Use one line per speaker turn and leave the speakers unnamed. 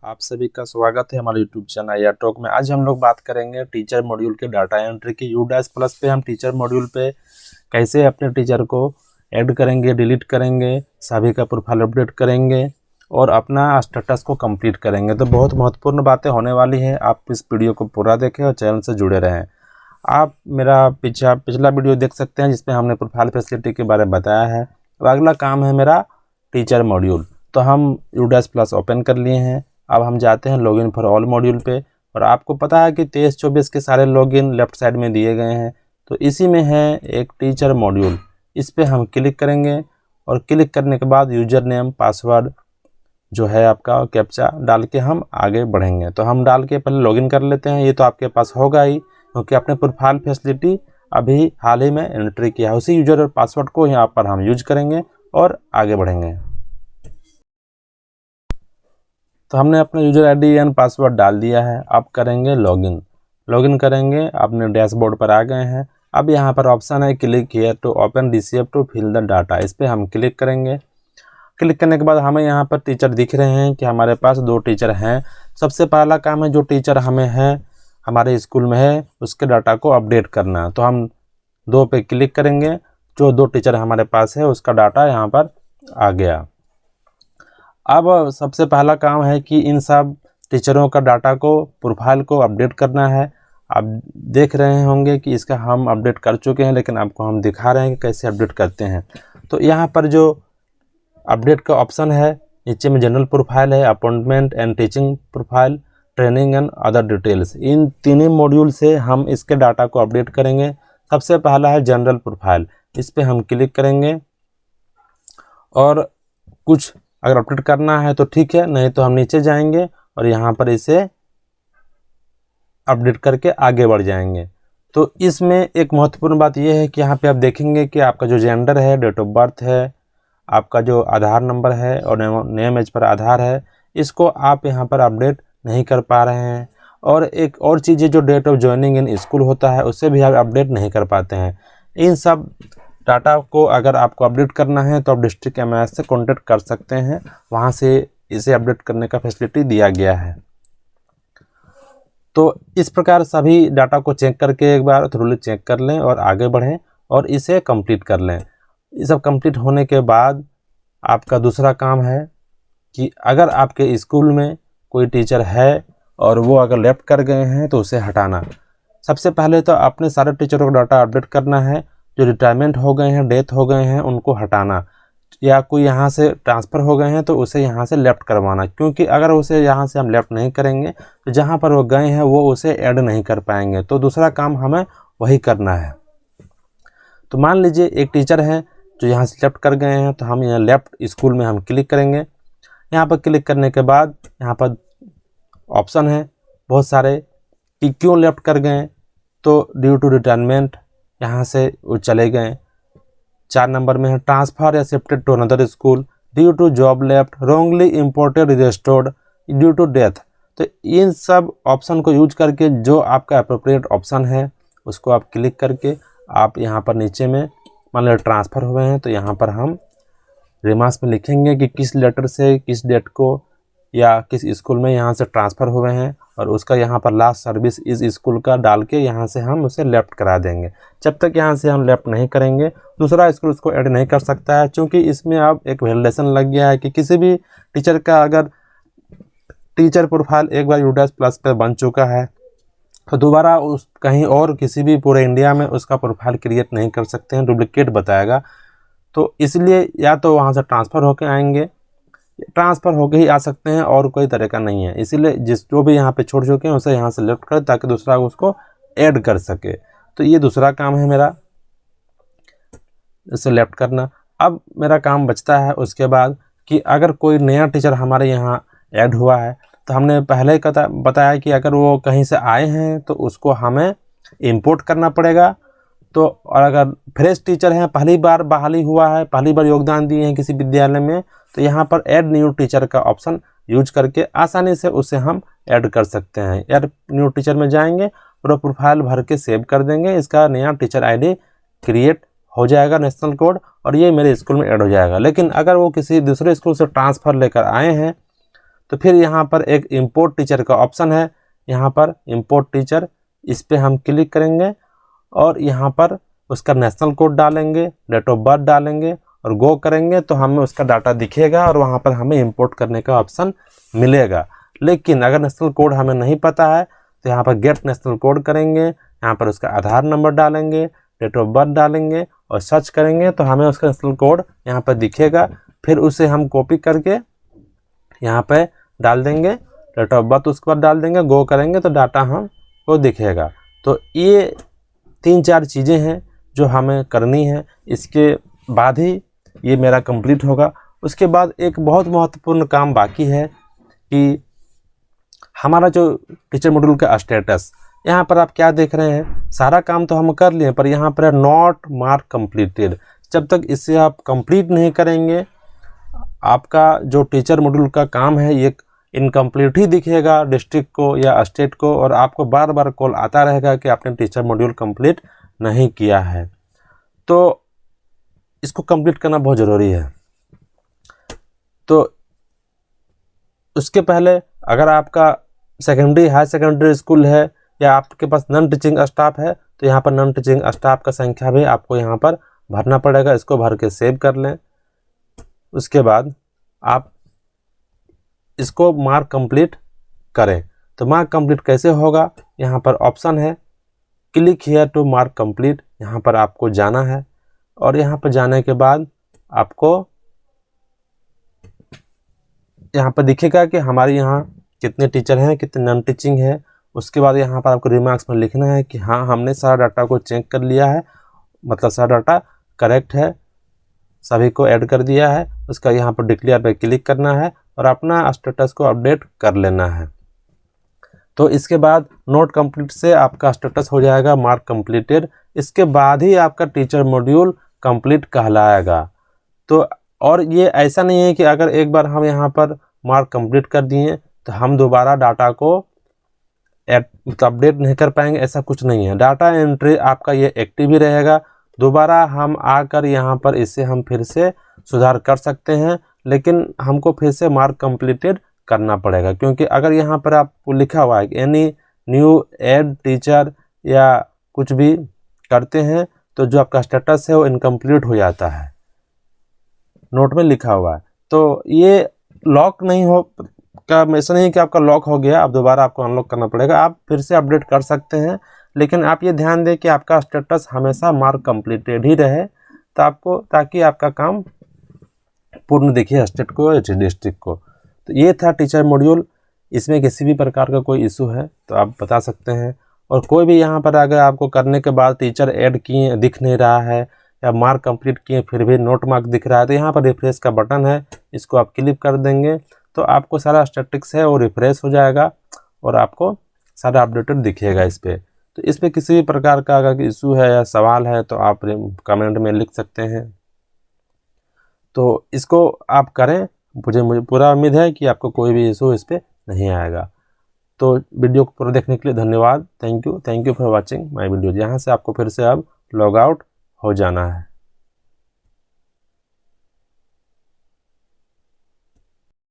आप सभी का स्वागत है हमारे यूट्यूब चैनल या टॉक में। आज हम लोग बात करेंगे टीचर मॉड्यूल के डाटा एंट्री की। यूडैश प्लस पे हम टीचर मॉड्यूल पे कैसे अपने टीचर को ऐड करेंगे, डिलीट करेंगे, सभी का प्रोफाइल अपडेट करेंगे और अपना स्टेटस को कंप्लीट करेंगे। तो बहुत महत्वपूर्ण बातें होने वाली है, आप इस वीडियो को पूरा देखें और चैनल से जुड़े रहें। आप मेरा पिछला वीडियो देख सकते हैं जिसमें हमने प्रोफाइल फैसिलिटी के बारे में बताया है। अब अगला काम है मेरा टीचर मॉड्यूल। तो हम यूडैश प्लस ओपन कर लिए हैं। अब हम जाते हैं लॉगिन फॉर ऑल मॉड्यूल पे और आपको पता है कि 23-24 के सारे लॉगिन लेफ्ट साइड में दिए गए हैं। तो इसी में है एक टीचर मॉड्यूल, इस पे हम क्लिक करेंगे और क्लिक करने के बाद यूजर नेम पासवर्ड जो है आपका कैप्चा डाल के हम आगे बढ़ेंगे। तो हम डाल के पहले लॉगिन कर लेते हैं। ये तो आपके पास होगा ही क्योंकि आपने प्रोफाइल फैसिलिटी अभी हाल ही में एंट्री किया है। उसी यूजर और पासवर्ड को यहाँ पर हम यूज करेंगे और आगे बढ़ेंगे। तो हमने अपना यूजर आईडी एंड पासवर्ड डाल दिया है। अब करेंगे लॉगिन करेंगे। अपने डैशबोर्ड पर आ गए हैं। अब यहाँ पर ऑप्शन है click here to open DCF to fill the data, इस पर हम क्लिक करेंगे। क्लिक करने के बाद हमें यहाँ पर टीचर दिख रहे हैं कि हमारे पास 2 टीचर हैं। सबसे पहला काम है जो टीचर हमें है हमारे स्कूल में है उसके डाटा को अपडेट करना। तो हम 2 पे क्लिक करेंगे। जो 2 टीचर हमारे पास है उसका डाटा यहाँ पर आ गया। अब सबसे पहला काम है कि इन सब टीचरों का डाटा को प्रोफाइल को अपडेट करना है। आप देख रहे होंगे कि इसका हम अपडेट कर चुके हैं, लेकिन आपको हम दिखा रहे हैं कि कैसे अपडेट करते हैं। तो यहाँ पर जो अपडेट का ऑप्शन है, नीचे में जनरल प्रोफाइल है, appointment and teaching profile, training and other details. इन तीनों मॉड्यूल से हम इसके डाटा को अपडेट करेंगे। सबसे पहला है जनरल प्रोफाइल, इस पर हम क्लिक करेंगे और कुछ अगर अपडेट करना है तो ठीक है, नहीं तो हम नीचे जाएंगे और यहाँ पर इसे अपडेट करके आगे बढ़ जाएंगे। तो इसमें एक महत्वपूर्ण बात यह है कि यहाँ पे आप देखेंगे कि आपका जो जेंडर है, डेट ऑफ बर्थ है, आपका जो आधार नंबर है और नेम एज पर आधार है, इसको आप यहाँ पर अपडेट नहीं कर पा रहे हैं। और एक और चीज़ है जो date of joining in school होता है, उससे भी आप अपडेट नहीं कर पाते हैं। इन सब डाटा को अगर आपको अपडेट करना है तो आप डिस्ट्रिक्ट एमआईएस से कॉन्टेक्ट कर सकते हैं, वहाँ से इसे अपडेट करने का फैसिलिटी दिया गया है। तो इस प्रकार सभी डाटा को चेक करके एक बार थोड़ी चेक कर लें और आगे बढ़ें और इसे कंप्लीट कर लें। ये सब कंप्लीट होने के बाद आपका दूसरा काम है कि अगर आपके स्कूल में कोई टीचर है और वो अगर लेफ्ट कर गए हैं तो उसे हटाना। सबसे पहले तो अपने सारे टीचरों का डाटा अपडेट करना है। जो रिटायरमेंट हो गए हैं, डेथ हो गए हैं, उनको हटाना, या कोई यहाँ से ट्रांसफ़र हो गए हैं तो उसे यहाँ से लेफ़्ट करवाना। क्योंकि अगर उसे यहाँ से हम लेफ़्ट नहीं करेंगे तो जहाँ पर वो गए हैं वो उसे ऐड नहीं कर पाएंगे। तो दूसरा काम हमें वही करना है। तो मान लीजिए एक टीचर हैं जो यहाँ से लेफ़्ट कर गए हैं, तो हम यहाँ लेफ़्ट स्कूल में हम क्लिक करेंगे। यहाँ पर क्लिक करने के बाद यहाँ पर ऑप्शन है बहुत सारे कि क्यों लेफ़्ट कर गए। तो ड्यू टू रिटायरमेंट, यहाँ से वो चले गए। 4 नंबर में है ट्रांसफ़र या shifted to another school, due to job left, wrongly imported restored, due to death. तो इन सब ऑप्शन को यूज करके जो आपका अप्रोप्रिएट ऑप्शन है उसको आप क्लिक करके आप यहाँ पर नीचे में मान लो ट्रांसफ़र हुए हैं तो यहाँ पर हम रिमार्क्स में लिखेंगे कि किस लेटर से किस डेट को या किस स्कूल में यहाँ से ट्रांसफ़र हुए हैं और उसका यहाँ पर लास्ट सर्विस इस स्कूल का डाल के यहाँ से हम उसे लेफ़्ट करा देंगे। जब तक यहाँ से हम लेफ़्ट नहीं करेंगे दूसरा स्कूल उसको ऐड नहीं कर सकता है, क्योंकि इसमें अब एक वैलिडेशन लग गया है कि किसी भी टीचर का अगर टीचर प्रोफाइल एक बार यूडैश प्लस पर बन चुका है तो दोबारा उस कहीं और किसी भी पूरे इंडिया में उसका प्रोफाइल क्रिएट नहीं कर सकते हैं, डुप्लिकेट बताएगा। तो इसलिए या तो वहाँ से ट्रांसफ़र होकर आएंगे, ट्रांसफ़र होके ही आ सकते हैं और कोई तरीका नहीं है। इसीलिए जो भी यहाँ पे छोड़ चुके हैं उसे यहाँ से लेफ्ट करें ताकि दूसरा उसको ऐड कर सके। तो ये दूसरा काम है मेरा, इसे लेफ्ट करना। अब मेरा काम बचता है उसके बाद कि अगर कोई नया टीचर हमारे यहाँ ऐड हुआ है तो हमने पहले बताया कि अगर वो कहीं से आए हैं तो उसको हमें इंपोर्ट करना पड़ेगा। तो और अगर फ्रेश टीचर हैं, पहली बार बहाली हुआ है, पहली बार योगदान दिए हैं किसी विद्यालय में, तो यहाँ पर ऐड न्यू टीचर का ऑप्शन यूज करके आसानी से उसे हम ऐड कर सकते हैं। ऐड न्यू टीचर में जाएंगे और प्रोफाइल भर के सेव कर देंगे, इसका नया टीचर आईडी क्रिएट हो जाएगा नेशनल कोड और ये मेरे स्कूल में ऐड हो जाएगा। लेकिन अगर वो किसी दूसरे स्कूल से ट्रांसफ़र लेकर आए हैं तो फिर यहाँ पर एक इंपोर्ट टीचर का ऑप्शन है, यहाँ पर इंपोर्ट टीचर, इस पर हम क्लिक करेंगे और यहाँ पर उसका नेशनल कोड डालेंगे, डेट ऑफ बर्थ डालेंगे और गो करेंगे तो हमें उसका डाटा दिखेगा और वहाँ पर हमें इंपोर्ट करने का ऑप्शन मिलेगा। लेकिन अगर नेशनल कोड हमें नहीं पता है तो यहाँ पर गेट नेशनल कोड करेंगे, यहाँ पर उसका आधार नंबर डालेंगे, डेट ऑफ बर्थ डालेंगे और सर्च करेंगे तो हमें उसका नेशनल कोड यहाँ पर दिखेगा। फिर उसे हम कॉपी करके यहाँ पे डाल देंगे, डेट ऑफ बर्थ उसके बाद डाल देंगे, गो करेंगे तो डाटा हमको दिखेगा। तो ये 3-4 चीज़ें हैं जो हमें करनी है, इसके बाद ही ये मेरा कंप्लीट होगा। उसके बाद एक बहुत महत्वपूर्ण काम बाकी है कि हमारा जो टीचर मॉड्यूल का स्टेटस, यहाँ पर आप क्या देख रहे हैं, सारा काम तो हम कर लिए पर यहाँ पर है नॉट मार्क कंप्लीटेड। जब तक इसे आप कंप्लीट नहीं करेंगे आपका जो टीचर मॉड्यूल का काम है ये इनकम्प्लीट ही दिखेगा डिस्ट्रिक्ट को या स्टेट को, और आपको बार बार कॉल आता रहेगा कि आपने टीचर मॉड्यूल कंप्लीट नहीं किया है। तो इसको कंप्लीट करना बहुत ज़रूरी है। तो उसके पहले अगर आपका सेकेंडरी हाई सेकेंडरी स्कूल है या आपके पास नॉन टीचिंग स्टाफ है तो यहाँ पर नॉन टीचिंग स्टाफ का संख्या भी आपको यहाँ पर भरना पड़ेगा। इसको भर के सेव कर लें। उसके बाद आप इसको मार्क कंप्लीट करें। तो मार्क कंप्लीट कैसे होगा, यहाँ पर ऑप्शन है click here to mark complete, यहाँ पर आपको जाना है और यहाँ पर जाने के बाद आपको यहाँ पर दिखेगा कि हमारे यहाँ कितने टीचर हैं, कितने नॉन टीचिंग है। उसके बाद यहाँ पर आपको रिमार्क्स में लिखना है कि हाँ हमने सारा डाटा को चेक कर लिया है, मतलब सारा डाटा करेक्ट है, सभी को ऐड कर दिया है। उसका यहाँ पर डिक्लेयर पे क्लिक करना है और अपना स्टेटस को अपडेट कर लेना है। तो इसके बाद नोट कंप्लीट से आपका स्टेटस हो जाएगा मार्क कंप्लीटेड। इसके बाद ही आपका टीचर मॉड्यूल कंप्लीट कहलाएगा। तो और ये ऐसा नहीं है कि अगर एक बार हम यहाँ पर मार्क कंप्लीट कर दिए तो हम दोबारा डाटा को अपडेट नहीं कर पाएंगे, ऐसा कुछ नहीं है। डाटा एंट्री आपका ये एक्टिव ही रहेगा। दोबारा हम आकर यहाँ पर इसे हम फिर से सुधार कर सकते हैं, लेकिन हमको फिर से मार्क कंप्लीटेड करना पड़ेगा, क्योंकि अगर यहाँ पर आपको लिखा हुआ है कि एनी न्यू एड टीचर या कुछ भी करते हैं तो जो आपका स्टेटस है वो इनकम्प्लीट हो जाता है, नोट में लिखा हुआ है। तो ये लॉक नहीं हो का ऐसा नहीं कि आपका लॉक हो गया, अब दोबारा आपको अनलॉक करना पड़ेगा। आप फिर से अपडेट कर सकते हैं, लेकिन आप ये ध्यान दें कि आपका स्टेटस हमेशा मार्क कंप्लीटेड ही रहे, तो आपको ताकि आपका काम पूर्ण दिखे स्टेट को या डिस्ट्रिक्ट को। तो ये था टीचर मॉड्यूल। इसमें किसी भी प्रकार का कोई इशू है तो आप बता सकते हैं। और कोई भी यहाँ पर अगर आपको करने के बाद टीचर ऐड किए दिख नहीं रहा है या मार्क कंप्लीट किए फिर भी नोट मार्क दिख रहा है तो यहाँ पर रिफ्रेश का बटन है, इसको आप क्लिक कर देंगे तो आपको सारा स्टैटिक्स है वो रिफ्रेश हो जाएगा और आपको सारा अपडेटेड दिखेगा इस पर। तो इस पर किसी भी प्रकार का अगर इशू है या सवाल है तो आप कमेंट में लिख सकते हैं। तो इसको आप करें, मुझे पूरा उम्मीद है कि आपको कोई भी इशू इस पर नहीं आएगा। तो वीडियो को पूरा देखने के लिए धन्यवाद। Thank you for watching my video. यहाँ से आपको फिर से अब लॉग आउट हो जाना है।